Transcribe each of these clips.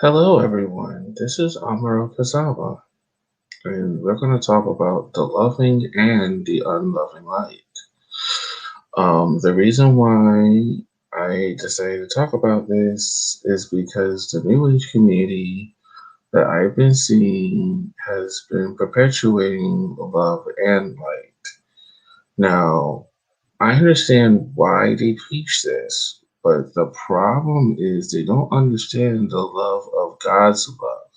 Hello, everyone. This is Amaro Kazawa, and we're going to talk about the loving and the unloving light. The reason why I decided to talk about this is because the New Age community that I've been seeing has been perpetuating love and light. Now, I understand why they preach this, but the problem is they don't understand the love of God's love.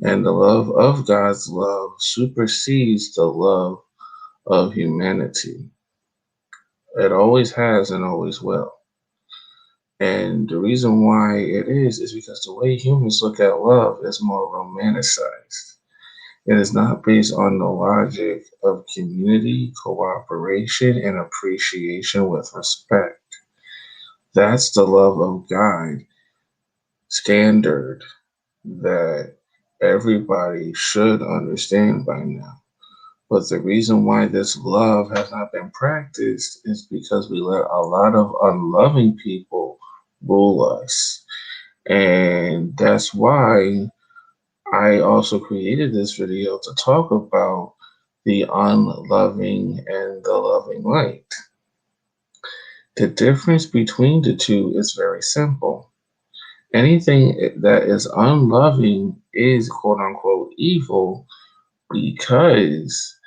And the love of God's love supersedes the love of humanity. It always has and always will. And the reason why it is because the way humans look at love is more romanticized. It is not based on the logic of community, cooperation, and appreciation with respect. That's the love of God standard that everybody should understand by now. But the reason why this love has not been practiced is because we let a lot of unloving people rule us. And that's why I also created this video to talk about the unloving and the loving light. The difference between the two is very simple. Anything that is unloving is quote unquote evil because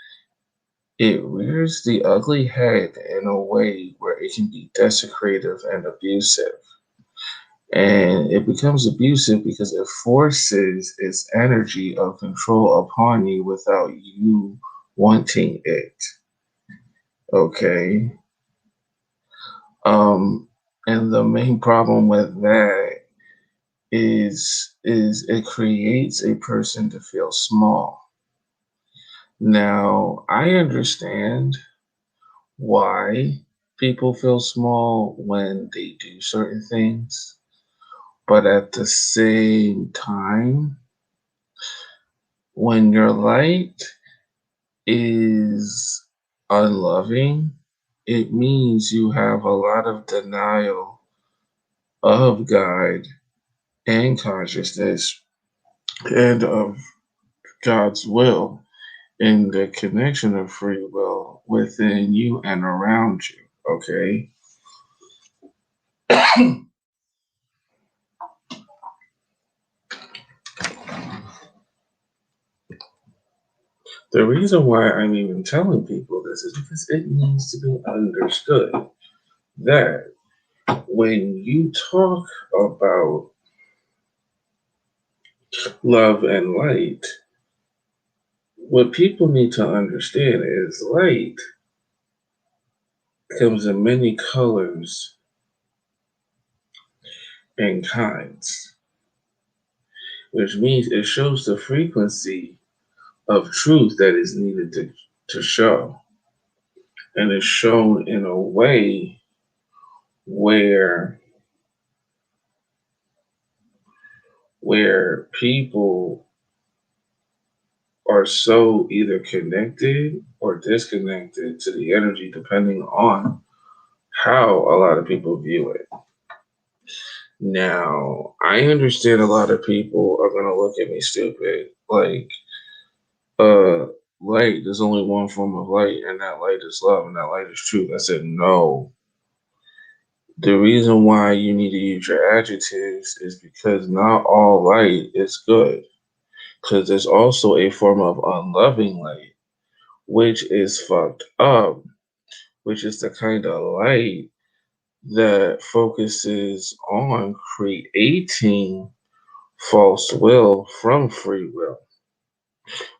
it rears the ugly head in a way where it can be desecrative and abusive. And it becomes abusive because it forces its energy of control upon you without you wanting it. Okay. Um, and the main problem with that is it creates a person to feel small. Now, I understand why people feel small when they do certain things, but at the same time, when your light is unloving, it means you have a lot of denial of God and consciousness and of God's will in the connection of free will within you and around you. Okay. The reason why I'm even telling people this is because it needs to be understood that when you talk about love and light, what people need to understand is light comes in many colors and kinds, which means it shows the frequency of truth that is needed to show. And it's shown in a way where people are so either connected or disconnected to the energy depending on how a lot of people view it. Now, I understand a lot of people are going to look at me stupid. Like, uh, light, there's only one form of light, and that light is love, and that light is truth. I said, no. The reason why you need to use your adjectives is because not all light is good. Because there's also a form of unloving light, which is fucked up, which is the kind of light that focuses on creating false will from free will,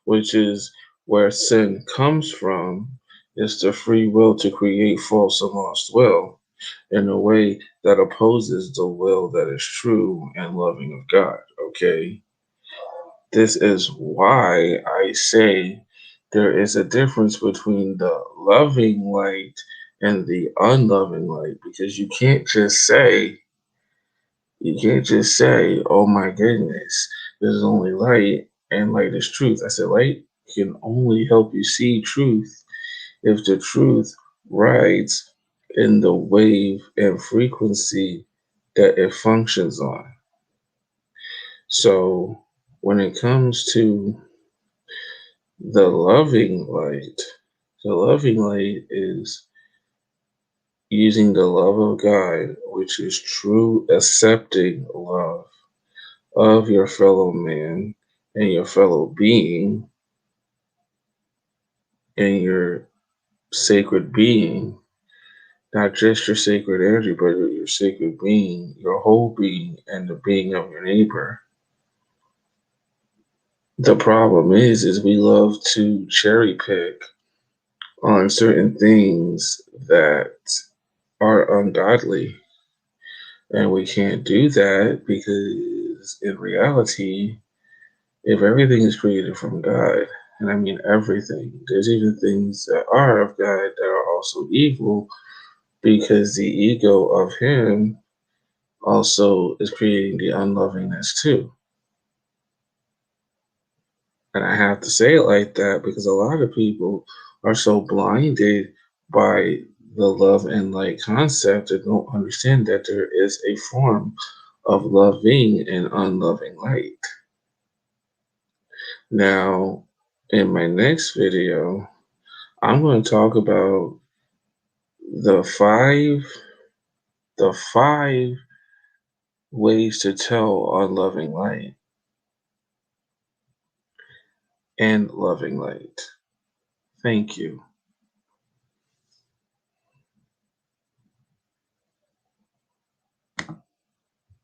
which is where sin comes from. It's the free will to create false and lost will in a way that opposes the will that is true and loving of God. Okay? This is why I say there is a difference between the loving light and the unloving light because you can't just say, oh my goodness, there's only light and light is truth. I said light can only help you see truth if the truth rides in the wave and frequency that it functions on. So when it comes to the loving light, the loving light is using the love of God, which is true accepting love of your fellow man and your fellow being and your sacred being, not just your sacred energy, but your sacred being, your whole being, and the being of your neighbor. The problem is we love to cherry pick on certain things that are ungodly. And we can't do that because in reality, if everything is created from God, and I mean everything, there's even things that are of God that are also evil because the ego of Him also is creating the unlovingness too. And I have to say it like that because a lot of people are so blinded by the love and light concept that don't understand that there is a form of loving and unloving light. Now, in my next video, I'm going to talk about the five the five ways to tell unloving light and loving light. Thank you.